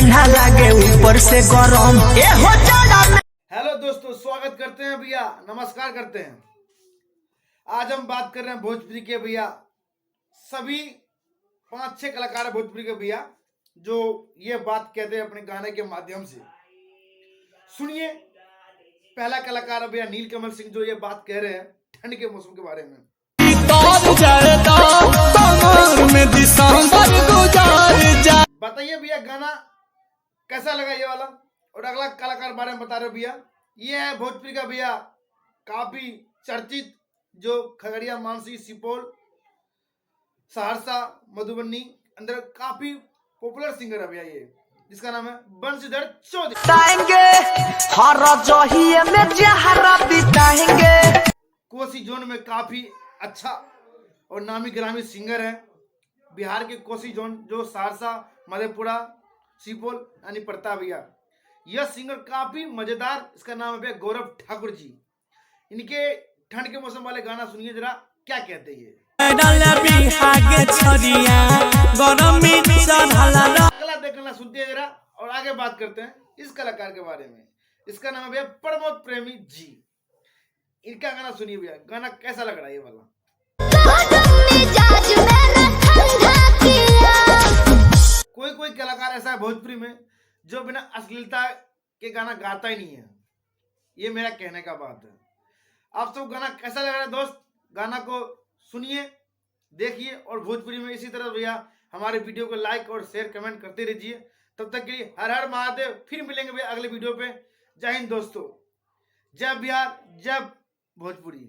ठंडा लागे ऊपर से गरम ए हो जाड़ा में। हेलो दोस्तों, स्वागत करते हैं भैया, नमस्कार करते हैं। आज हम बात कर रहे हैं भोजपुरी के भैया, सभी 5-6 कलाकार है भोजपुरी के भैया जो ये बात कहते हैं अपने गाने के माध्यम से। सुनिए, पहला कलाकार है भैया नीलकमल सिंह जो ये बात कह रहे हैं ठंड के मौसम के बारे में। बताइए भैया गाना कैसा लगा ये वाला। और अगला कलाकार बारे में बता रहे भैया, ये है भोजपुरी का भैया काफी चर्चित जो खगड़िया, मानसी, सुपौल, सहरसा, मधुबनी अंदर काफी पॉपुलर सिंगर है भैया ये, जिसका नाम है बंशीधर चौधरी। कोसी जोन में काफी अच्छा और नामी ग्रामी सिंगर है। बिहार के कोसी जोन जो सहरसा, मधेपुरा, सुपौल यानी पड़ता भैया। यह सिंगर काफी मजेदार, इसका नाम है भैया गौरव ठाकुर जी। इनके ठंड के मौसम वाले गाना सुनिए जरा, क्या कहते हैं ये। अगला देखना सुनते हैं जरा और आगे बात करते हैं इस कलाकार के बारे में। इसका नाम है भैया प्रमोद प्रेमी जी। इनका गाना सुनिए भैया, गाना कैसा लग रहा है ये वाला। कोई कलाकार ऐसा है भोजपुरी में जो बिना अश्लीलता के गाना गाता ही नहीं है, ये मेरा कहने का बात है। आप सब गाना कैसा लग रहा है दोस्त, गाना को सुनिए, देखिए और भोजपुरी में इसी तरह भैया हमारे वीडियो को लाइक और शेयर कमेंट करते रहिए। तब तक के लिए हर हर महादेव। फिर मिलेंगे भैया अगले वीडियो पे। जय हिंद दोस्तों, जय बिहार, जय भोजपुरी।